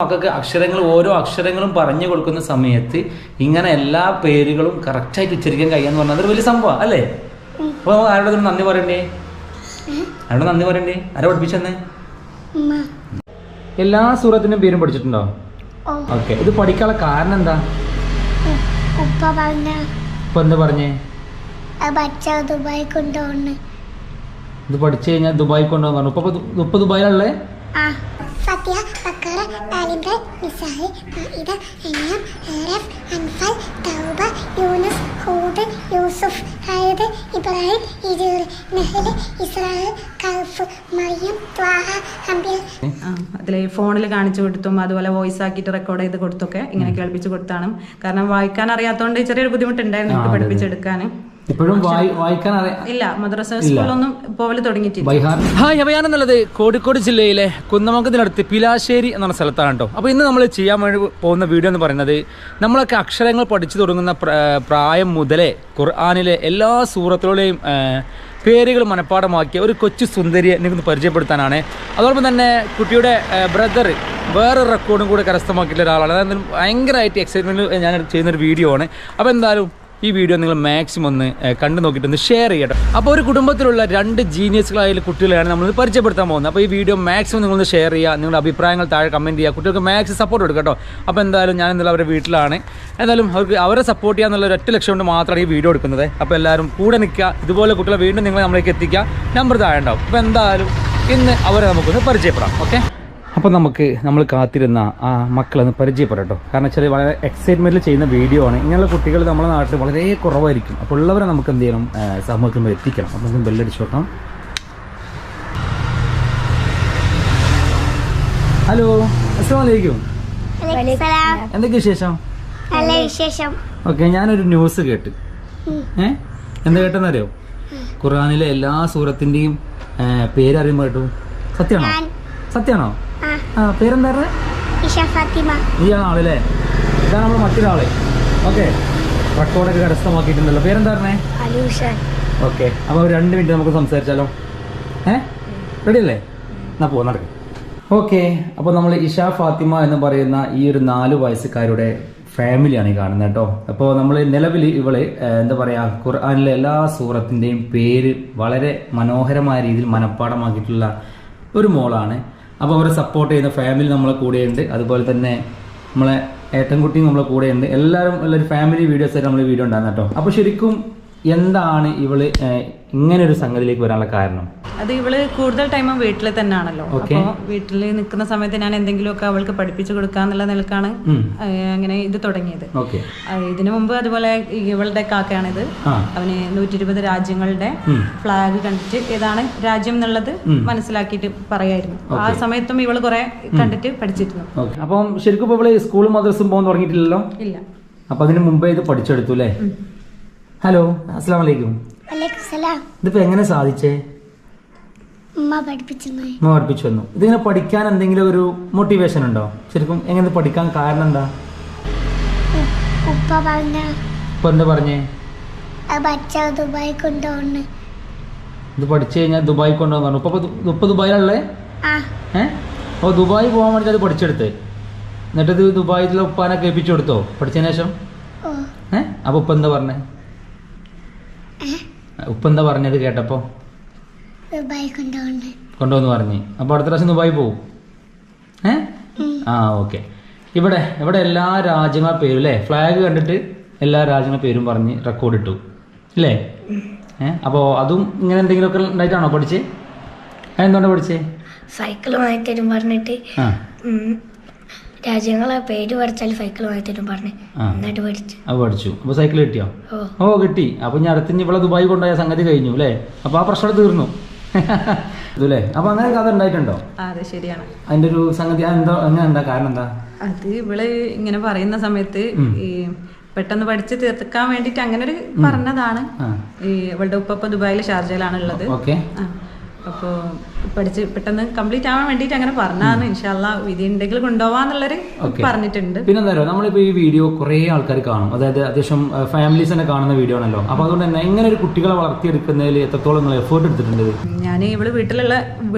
മക്കൾക്ക് അക്ഷരങ്ങൾ ഓരോ അക്ഷരങ്ങളും പറഞ്ഞു കൊടുക്കുന്ന സമയത്ത് ഇങ്ങനെ എല്ലാ പേരുകളും കറക്റ്റായിട്ട് ഉച്ചരിക്കാൻ കഴിയാന്ന് പറഞ്ഞാൽ അതൊരു വലിയ സംഭവം അല്ലേ? അപ്പൊ ആരോട് നന്ദി പറയണ്ടേ? ആരാ പഠിപ്പിച്ചെന്ന്? എല്ലാ സൂറത്തിനും പേരും പഠിച്ചിട്ടുണ്ടോ? ഓക്കെ. ഇത് പഠിക്കാനുള്ള കാരണം എന്താ? ഇപ്പൊ എന്താ പറഞ്ഞേ? ഇത് പഠിച്ചു കഴിഞ്ഞാൽ ദുബായി കൊണ്ടുപോകാൻ പറഞ്ഞു. ഇപ്പൊ ദുബായിലല്ലേ? ഫാത്തിഹ, ബഖറ, ആൽ ഇംറാൻ, നിസാ, മാഇദ, അൻആം, അറഫ്, അൻഫാൽ, തൗബ, യൂനുസ്, ഹൂദ്, യൂസുഫ്, ഹൈദ്, ഇബ്രാഹിം, ഹിജ്ർ, നഹ്ൽ, ഇസ്രാ, കഹ്ഫ്, മറിയം, ത്വാഹ, അംബിയ. അതിൽ ഫോണിൽ കാണിച്ചു കൊടുത്തും അതുപോലെ വോയിസ് ആക്കിയിട്ട് റെക്കോർഡ് ചെയ്ത് കൊടുത്തൊക്കെ ഇങ്ങനെ കേൾപ്പിച്ചു കൊടുത്താണ്. കാരണം വായിക്കാൻ അറിയാത്തതുകൊണ്ട് ചെറിയൊരു ബുദ്ധിമുട്ടുണ്ടായിരുന്നു എനിക്ക് പഠിപ്പിച്ചെടുക്കാൻ. ഇപ്പോഴും വായിക്കാൻ ഇല്ല, മദ്രസ സ്കൂളൊന്നും പോവല് തുടങ്ങിയിട്ടില്ല. ഹായ്, അപ്പോൾ ഞാനെന്നുള്ളത് കോഴിക്കോട് ജില്ലയിലെ കുന്നമംഗലത്തിനടുത്ത് പിലാശ്ശേരി എന്ന സ്ഥലത്താണ് കേട്ടോ. അപ്പോൾ ഇന്ന് നമ്മൾ ചെയ്യാൻ വേണ്ടി പോകുന്ന വീഡിയോ എന്ന് പറയുന്നത് നമ്മളൊക്കെ അക്ഷരങ്ങൾ പഠിച്ചു തുടങ്ങുന്ന പ്രായം മുതലേ ഖുർആനിലെ എല്ലാ സൂറത്തുകളുടെയും പേരുകൾ മനഃപ്പാടമാക്കിയ ഒരു കൊച്ചു സുന്ദരിയെ എനിക്കൊന്ന് പരിചയപ്പെടുത്താനാണ്. അതോടൊപ്പം തന്നെ കുട്ടിയുടെ ബ്രദർ വേറൊരു റെക്കോർഡും കൂടെ കരസ്ഥമാക്കിയിട്ടുള്ള ഒരാളാണ്. അതായത് ഭയങ്കരമായിട്ട് എക്സൈറ്റ്മെൻറ്റ് ഞാൻ ചെയ്യുന്നൊരു വീഡിയോ ആണ്. അപ്പോൾ എന്തായാലും ഈ വീഡിയോ നിങ്ങൾ മാക്സിമം ഒന്ന് കണ്ടു നോക്കിയിട്ടൊന്ന് ഷെയർ ചെയ്യട്ടോ. അപ്പോൾ ഒരു കുടുംബത്തിലുള്ള 2 ജീനിയസുകളായ കുട്ടികളെയാണ് നമ്മൾ പരിചയപ്പെടുത്താൻ പോകുന്നത്. അപ്പോൾ ഈ വീഡിയോ മാക്സിമം നിങ്ങളൊന്ന് ഷെയർ ചെയ്യുക, നിങ്ങളുടെ അഭിപ്രായങ്ങൾ താഴെ കമൻറ്റ് ചെയ്യുക, കുട്ടികൾക്ക് മാക്സിമം സപ്പോർട്ട് കൊടുക്കുക കേട്ടോ. അപ്പോൾ എന്തായാലും ഞാൻ ഇന്നലെ അവരുടെ വീട്ടിലാണ്. എന്തായാലും അവരെ സപ്പോർട്ട് ചെയ്യുക എന്നുള്ള ഒറ്റ ലക്ഷ്യം കൊണ്ട് മാത്രമാണ് ഈ വീഡിയോ എടുക്കുന്നത്. അപ്പോൾ എല്ലാവരും കൂടെ നിൽക്കുക, ഇതുപോലെ കുട്ടികളെ വീണ്ടും നിങ്ങളെ നമ്മളിലേക്ക് എത്തിക്കുക. നമ്പർ താഴെ ഉണ്ടാവും. അപ്പോൾ എന്തായാലും ഇന്ന് അവരെ നമുക്കൊന്ന് പരിചയപ്പെടാം. ഓക്കെ. അപ്പോൾ നമ്മൾ കാത്തിരുന്ന ആ മക്കളൊന്ന് പരിചയപ്പെടട്ടോ. കാരണം വെച്ചാൽ വളരെ എക്സൈറ്റ്മെൻറ്റിൽ ചെയ്യുന്ന വീഡിയോ ആണ്. ഇങ്ങനെയുള്ള കുട്ടികൾ നമ്മുടെ നാട്ടിൽ വളരെ കുറവായിരിക്കും. അപ്പോൾ ഉള്ളവരെ നമുക്ക് എന്ത് ചെയ്യണം, സമൂഹത്തിൽ എത്തിക്കണം. അപ്പോൾ നമുക്ക് ബെല്ലടിച്ചോട്ടാം. ഹലോ, അസ്സലാമു അലൈക്കും. എന്തൊക്കെ വിശേഷം? നല്ല വിശേഷം. ഓക്കെ, ഞാനൊരു ന്യൂസ് കേട്ട്. എന്താ കേട്ടെന്നറിയോ? ഖുർആനിലെ എല്ലാ സൂറത്തിൻ്റെയും പേരറിയുമ്പോൾ കേട്ടു. സത്യമാണോ? പേരെന്താ? ഈ ആളല്ലേ? ഇതാണ് നമ്മൾ മറ്റൊരാള്. ഓക്കെ, റെക്കോർഡൊക്കെ കരസ്ഥമാക്കിയിട്ടുണ്ടല്ലോ. പേരെന്താ പറഞ്ഞേ? ഓക്കെ. അപ്പോൾ 2 മിനിറ്റ് നമുക്ക് സംസാരിച്ചാലോ? റെഡി അല്ലേ? എന്നാ പോ, നടക്കും. ഓക്കെ. അപ്പോൾ നമ്മൾ ഇഷ ഫാത്തിമ എന്ന് പറയുന്ന ഈ ഒരു 4 വയസ്സുകാരുടെ ഫാമിലിയാണ് ഈ കാണുന്നത് കേട്ടോ. അപ്പോൾ നമ്മൾ നിലവിൽ ഇവള് എന്താ പറയുക, ഖുർആനിലെ എല്ലാ സൂറത്തിൻ്റെയും പേര് വളരെ മനോഹരമായ രീതിയിൽ മനഃപ്പാടമാക്കിയിട്ടുള്ള ഒരു മോളാണ്. അപ്പോൾ അവരെ സപ്പോർട്ട് ചെയ്യുന്ന ഫാമിലി നമ്മളെ കൂടെയുണ്ട്. അതുപോലെ തന്നെ നമ്മളെ ഏട്ടൻകുട്ടിയും നമ്മളെ കൂടെയുണ്ട്. എല്ലാവരും ഫാമിലി വീഡിയോസായിട്ട് നമ്മൾ വീഡിയോ ഉണ്ടാകുന്ന കേട്ടോ. അപ്പോൾ ശരിക്കും എന്താണ് ഇവള് ഇങ്ങനെ ഒരു സംഗതിയിലേക്ക് വരാനുള്ള കാരണം? അത് ഇവള് കൂടുതൽ ടൈം വീട്ടിൽ തന്നെയാണല്ലോ. അപ്പോൾ വീട്ടിൽ നിൽക്കുന്ന സമയത്ത് ഞാൻ എന്തെങ്കിലുമൊക്കെ അവൾക്ക് പഠിപ്പിച്ചു കൊടുക്കാന്നുള്ള നിലക്കാണ് അങ്ങനെ ഇത് തുടങ്ങിയത്. ഇതിനു മുമ്പ് അതുപോലെ ഇവളുടെ കാക്കയാണിത്. അവന് 120 രാജ്യങ്ങളുടെ ഫ്ലാഗ് കണ്ടിട്ട് ഏതാണ് രാജ്യം എന്നുള്ളത് മനസ്സിലാക്കിയിട്ട് പറയായിരുന്നു. ആ സമയത്തും ഇവള് കുറെ കണ്ടിട്ട് പഠിച്ചിരുന്നു. അപ്പം ശരിക്കും ഇവള് സ്കൂളും മദ്രസും പോകാൻ തുടങ്ങിയിട്ടില്ലല്ലോ? ഇല്ല. അപ്പൊ അതിന് മുമ്പേ ഇത് പഠിച്ചെടുത്തു അല്ലേ? ഹലോ, അസ്സലാമു അലൈക്കും. ഇതിപ്പോ എങ്ങനെ സാധിച്ചേ? പഠിപ്പിച്ചു തന്നു. ഇതിങ്ങനെ പഠിക്കാൻ എന്തെങ്കിലും ഒരു മോട്ടിവേഷൻ ഉണ്ടോ? ശരിക്കും എങ്ങനെ പഠിക്കാൻ കാരണം എന്താ? ഇപ്പൊ എന്താ പറഞ്ഞേ? ഇത് പഠിച്ചു കഴിഞ്ഞാൽ ദുബായി കൊണ്ടുപോകാൻ പറഞ്ഞു. ഇപ്പൊ ദുബായിലല്ലേ? അപ്പൊ ദുബായി പോകാൻ വേണ്ടി അത് പഠിച്ചെടുത്ത്, എന്നിട്ട് ഇത് ദുബായിലെ ഉപ്പാനെ കേൾപ്പിച്ചു കൊടുത്തോ പഠിച്ചതിന് ശേഷം? അപ്പൊ ഉപ്പ എന്താ പറഞ്ഞേ? ഉപ്പെന്താ പറഞ്ഞത് കേട്ടപ്പോ? കൊണ്ടുവന്ന് പറഞ്ഞു. അപ്പൊ അടുത്ത പ്രാവശ്യം ദുബായി പോവും? ഓക്കെ. ഇവിടെ എല്ലാ രാജ്യങ്ങളുടെ പേരും അല്ലേ, ഫ്ലാഗ് കണ്ടിട്ട് എല്ലാ രാജ്യങ്ങളുടെ പേരും പറഞ്ഞ് റെക്കോർഡ് ഇട്ടു അല്ലേ? അപ്പോൾ അതും ഇങ്ങനെ എന്തെങ്കിലുമൊക്കെ ഉണ്ടായിട്ടാണോ പഠിച്ചേ? എന്തുകൊണ്ടാണ് പഠിച്ചേ? സൈക്കിൾ വാങ്ങി തരും പറഞ്ഞിട്ട് രാജ്യങ്ങളെ പേര് പഠിച്ചാൽ സൈക്കിൾ വാങ്ങി തരും പറഞ്ഞു. എന്നിട്ട് പഠിച്ചു. അപ്പൊ സൈക്കിൾ കിട്ടിയോ? കിട്ടി. അപ്പൊ ഞാൻ അടുത്ത് ഇവിടെ ദുബായി കൊണ്ടുപോയ സംഗതി കഴിഞ്ഞു അല്ലേ? അപ്പൊ ആ പ്രശ്നം തീർന്നു ഇതല്ലേ? അപ്പൊ അങ്ങനെ കഥ ഉണ്ടായിട്ടുണ്ടോ? അതെ, ശരിയാണ്. അതിന്റെ ഒരു സംഗതി എന്താ കാരണം എന്താ? അത് ഇവള് ഇങ്ങനെ പറയുന്ന സമയത്ത് ഈ പെട്ടെന്ന് പഠിച്ച് തീർക്കാൻ വേണ്ടിട്ട് അങ്ങനെ ഒരു പറഞ്ഞതാണ്. ഈ ഇവളുടെ ഉപ്പ ദുബായിലെ ഷാർജയിലാണ് ഉള്ളത്. ഓക്കെ. അപ്പോ പഠിച്ച് പെട്ടെന്ന് കംപ്ലീറ്റ് ആവാൻ വേണ്ടിയിട്ട് അങ്ങനെ പറഞ്ഞാണ്. ഇൻഷാല്ലാ വിധി ഉണ്ടെങ്കിൽ കൊണ്ടുപോവാന്നുള്ളൊരു പറഞ്ഞിട്ടുണ്ട്. പിന്നെ എന്താ പറയുക, നമ്മളിപ്പോൾ ഈ വീഡിയോ കുറേ ആൾക്കാർ കാണും, അതായത് അത്യാവശ്യം ഫാമിലീസ് തന്നെ കാണുന്ന വീഡിയോ ആണല്ലോ. അപ്പോൾ അതുകൊണ്ട് തന്നെ എങ്ങനെ ഒരു കുട്ടികളെ വളർത്തിയെടുക്കുന്നതിൽ എത്രത്തോളം നിങ്ങൾ എഫേർട്ട് എടുത്തിട്ടുണ്ട്? ഞാൻ ഇവള് വീട്ടിലുള്ള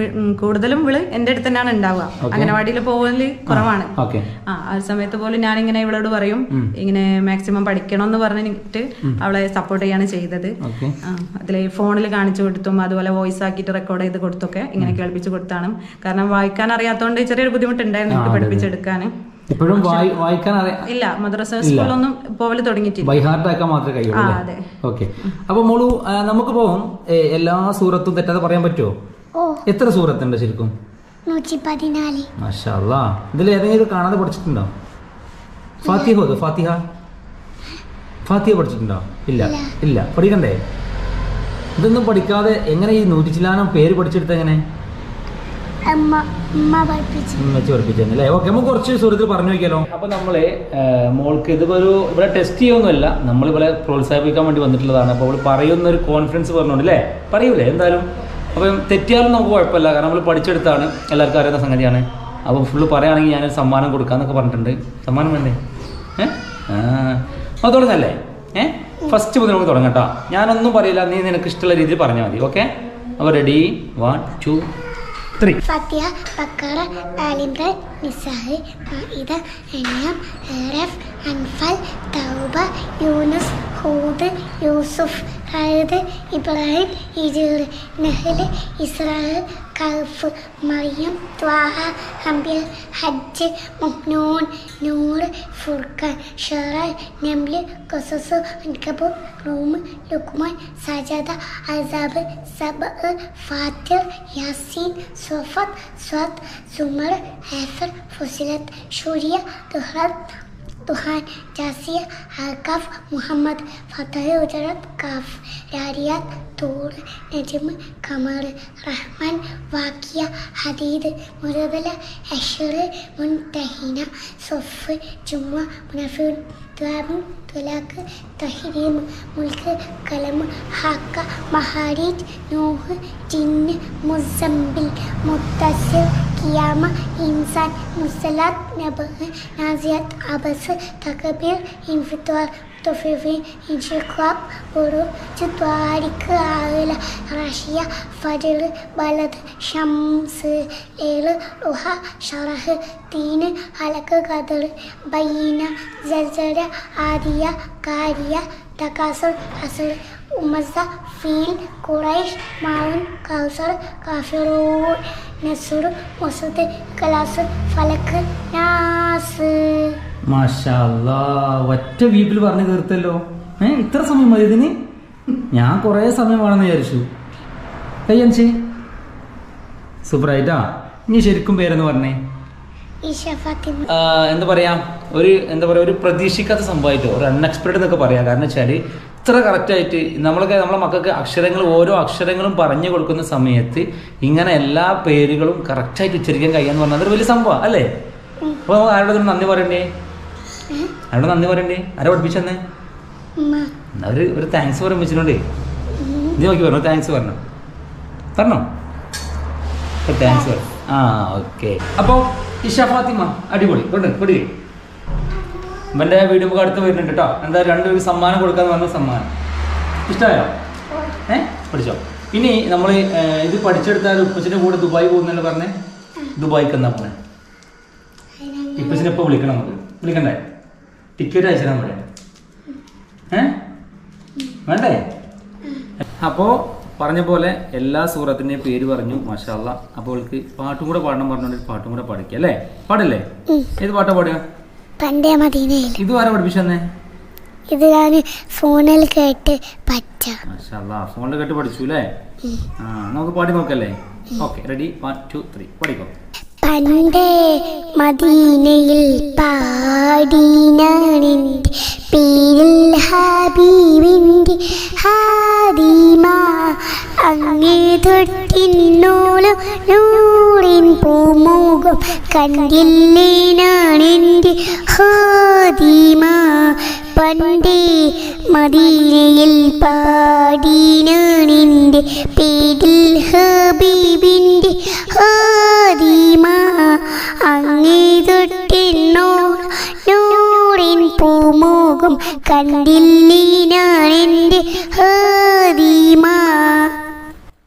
കൂടുതലും ഇവള് എൻ്റെ അടുത്ത് തന്നെയാണ് ഉണ്ടാവുക. അംഗനവാടിയിൽ പോകല് കുറവാണ്. ആ സമയത്ത് പോലും ഞാനിങ്ങനെ ഇവളോട് പറയും ഇങ്ങനെ മാക്സിമം പഠിക്കണം എന്ന് പറഞ്ഞിട്ട് അവളെ സപ്പോർട്ട് ചെയ്യാണ് ചെയ്തത്. അതിൽ ഫോണിൽ കാണിച്ചു കൊടുത്തും അതുപോലെ വോയിസ് ആക്കിയിട്ട് റെക്കോർഡ് ചെയ്ത് കൊടുത്തൊക്കെ ഇങ്ങനെ കേൾപ്പിച്ചു കൊടുത്താണ്. കാരണം വായിക്കാൻ അറിയാത്തതുകൊണ്ട് ചെറിയൊരു ബുദ്ധിമുട്ടുണ്ടായിരുന്നു എനിക്ക് പഠിപ്പിച്ചെടുക്കാൻ. ഇപ്പോഴും വായിക്കാൻ ഇല്ല, മദ്രസ സ്കൂളൊന്നും പോവല് തുടങ്ങിയിട്ടില്ല. ബൈ ഹാർട്ട് ആക്കാൻ മാത്രമേ കഴിയുള്ളൂ. അതെ. ഓക്കെ. അപ്പൊ മോളു, നമുക്ക് പോകും എല്ലാ സൂറത്തും തെറ്റാതെ പറയാൻ പറ്റുമോ? എത്ര സൂറത്തുണ്ട് ശരിക്കും? 114. മാഷാ അല്ലാ. ഇതിൽ ഏതെങ്കിലും കാണാതെ പഠിച്ചിട്ടുണ്ടോ? ഫാത്തിഹ പഠിച്ചിട്ടുണ്ടോ? ഇല്ല. പഠിക്കണ്ടേ? ഇതൊന്നും പഠിക്കാതെ എങ്ങനെ ഈ 100 പേര് പഠിച്ചെടുത്ത എങ്ങനെ? വെച്ച് പഠിപ്പിച്ചല്ലേ? ഓക്കെ, നമുക്ക് കുറച്ച് സുഹൃത്തിൽ പറഞ്ഞു നോക്കിയാലോ. അപ്പൊ നമ്മള് മോൾക്ക് ഇതിപ്പോ ഇവിടെ ടെസ്റ്റ് ചെയ്യൊന്നുമല്ല, നമ്മൾ ഇവിടെ പ്രോത്സാഹിപ്പിക്കാൻ വേണ്ടി വന്നിട്ടുള്ളതാണ്. അപ്പോൾ അവൾ പറയുന്ന ഒരു കോൺഫിഡൻസ് പറഞ്ഞോണ്ട് അല്ലേ, പറയൂലേ എന്തായാലും. അപ്പം തെറ്റിയാലും നമുക്ക് കുഴപ്പമില്ല, കാരണം നമ്മൾ പഠിച്ചെടുത്താണ്, എല്ലാവർക്കും അറിയുന്ന സംഗതിയാണ്. അപ്പോൾ ഫുള്ള് പറയുകയാണെങ്കിൽ ഞാനൊരു സമ്മാനം കൊടുക്കാന്നൊക്കെ പറഞ്ഞിട്ടുണ്ട്. സമ്മാനം വേണ്ടേ? അത് തുടങ്ങല്ലേ? ഫസ്റ്റ് മുതൽ നമുക്ക് തുടങ്ങാം കേട്ടോ. ഞാനൊന്നും പറയില്ല, നീ നിനക്ക് ഇഷ്ടമുള്ള രീതിയിൽ പറഞ്ഞാൽ മതി. ഓക്കെ, അപ്പോൾ റെഡി, 1 2 3. ഫാത്തിഹ, ബഖറ, ആലി ഇംറാൻ, നിസാ, മാഇദ, അൻആം, അറഫ്, അൻഫാൽ, തൗബ, യൂനുസ്, ഹൂദ്, യൂസുഫ്, റഅദ്, ഇബ്രാഹിം, ഹിജ്ർ, നഹ്ൽ, ഇസ്രാ, കഹ്ഫ്, മറിയം, ത്വാഹ, അംബിയ, ഹജ്ജ്, മുഅ്മിനൂൻ, നൂർ, ഫുർഖാൻ, ശറ, നംൽ, ഖസസ്, അൻകബൂത്ത്, റൂം, ലുഖ്മാൻ, സജദ, അസാബ്, സബഅ, ഫാത്തിർ, യാസീൻ, സഫത്ത്, സ്വത്ത്, സുമർ, ഹാഫർ, ഫുസിലത്ത്, ശൂരിയ, ദുഹാൻ, ജാസിയ, അൽകഫ്, മുഹമ്മദ്, ഫതഹ്, ഉജറത്ത്, കഫ്, രാരിയാത്ത്, തൂർ, നജ്ം, ഖമർ, റഹ്മാൻ, വാക്കിയ, ഹദീദ്, മുറബല, അഷ്ർ, മുൻതഹിന, സഫ്, ജുമുഅ, മുനഫിർ, തുലാഖ്, തഹ്രീം, മുൽക്ക്, കലം, ഹാക്ക, മഹാരീജ്, നൂഹ്, ജിന്ന്, മുസമ്മിൽ, മുത്തസിർ, കിയാമ, ഇൻസാൻ, മുസലാത്ത്, നബഹ്, നാസിയാത്ത്, അബസ്, തകബീർ, ഇൻഫിത്വാർ, തുഫിഫി, ഇൻഷിഖാഖ്, ബുറൂജ്, ത്വാരിഖ്, ആല, റാഷിയ, ഫജ്ർ, ബലദ്, ഷംസ്, ലൈൽ, ളുഹ, ശറഹ്, തീൻ, ഹലക്, ഖദർ, ബയ്യിന, സൽസല, ആദിയ, കാരിയ, തകാസുർ, അസ്ർ, ഉമസ, ഫീൽ, ഖുറൈശ്, മാഉൻ, കൗസർ, കാഫിറൂൻ, നസ്ർ, മുസദ്, ഖലാസ്, ഫലക്, നാസ്. മാഷാ അല്ലാ, ഒറ്റ വീപ്പിൽ പറഞ്ഞു തീർത്തല്ലോ. ഇത്ര സമയം മതി ഇതിന്? ഞാൻ കുറേ സമയം വേണമെന്ന് വിചാരിച്ചു. കയ്യൻസി സൂപ്പറായിട്ടാ. ഇനി ശരിക്കും പേരെന്ന് പറഞ്ഞേ? എന്താ പറയാ, ഒരു പ്രതീക്ഷിക്കാത്ത സംഭവമായിട്ടോ, ഒരു അൺഎക്സ്പെക്ടഡ് എന്നൊക്കെ പറയാം. കാരണം വെച്ചാൽ ഇത്ര കറക്റ്റായിട്ട് നമ്മളെ മക്കൾക്ക് ഓരോ അക്ഷരങ്ങളും പറഞ്ഞു കൊടുക്കുന്ന സമയത്ത് ഇങ്ങനെ എല്ലാ പേരുകളും കറക്റ്റായിട്ട് ഉച്ചരിക്കാൻ കഴിയാന്ന് പറഞ്ഞാൽ അതൊരു വലിയ സംഭവം അല്ലേ? അപ്പോൾ ആരോട് നന്ദി പറയണ്ടേ? ആരാ പഠിപ്പിച്ചെന്ന്? ഒരു താങ്ക്സ് പറയാൻ വെച്ചിട്ടുണ്ടേ. ഇത് നോക്കി പറഞ്ഞു, താങ്ക്സ് പറഞ്ഞോ. താങ്ക്സ് പറഞ്ഞു. ഓക്കെ. അപ്പോൾ ഇഷ ഫാത്തിമ അടിപൊളി കൊടുക്കേ. ഇവൻ്റെ വീഡിയോ നമുക്ക് അടുത്ത് വരുന്നുണ്ട് കേട്ടോ. എന്താ രണ്ടുപേർക്ക് സമ്മാനം കൊടുക്കാന്ന് പറഞ്ഞ സമ്മാനം ഇഷ്ടമായോ? പഠിച്ചോ. ഇനി നമ്മൾ ഇത് പഠിച്ചെടുത്താൽ ഉപ്പച്ചിൻ്റെ കൂടെ ദുബായ് പോകുന്നല്ലോ പറഞ്ഞേ. ദുബായ്ക്ക് എന്നാ പോണേ? ഇപ്പച്ചിനെ ഇപ്പോൾ വിളിക്കണം, നമുക്ക് വിളിക്കണ്ടേ? ടിക്കറ്റ് അയച്ചാൽ നമ്മളെ വേണ്ടേ? അപ്പോൾ പറഞ്ഞ പോലെ എല്ലാ സൂറത്തിൻ്റെയും പേര് പറഞ്ഞു. മാഷാ അല്ലാ. അപ്പോൾ അവൾക്ക് പാട്ടും കൂടെ പാടണം പറഞ്ഞോണ്ട് പാട്ടും കൂടെ പാടിക്കുക അല്ലേ? പാടല്ലേ? ഏത് പാട്ടാ പാടുക? പണ്ടേ മദീനയിൽ. ഇത് ആരാ പഠിപ്പിച്ചെന്നേ? ഇത് ഞാൻ ഫോണിൽ കേട്ട് മാഷാ അല്ലാ, ഫോണിൽ കേട്ട് പഠിച്ചു അല്ലേ? നമുക്ക് പാടി നോക്കല്ലേ? ഓക്കെ, റെഡി, 1 2 3 പാടിക്കോ. പണ്ടേ മദീനയിൽ പാടിനാണിൻ്റെ പേരിൽ ഹബീബിൻ്റെ ഹാദിമ അങ്ങേ തൊട്ടിന്നോളം നൂറിൻ പൂമുഖം കണ്ടില്ലേനാണെൻ്റെ ഹാദിമ പണ്ടേ മദീനയിൽ പാടിനാണിൻ്റെ പേരിൽ ഹബീബിൻ്റെ ഹാദിമ അങ്ങേ തൊട്ടെന്നോർ നൂറിൻ പൂമുഖം കണ്ടില്ലേ ഞാൻ എൻ്റെ ഹാദിമ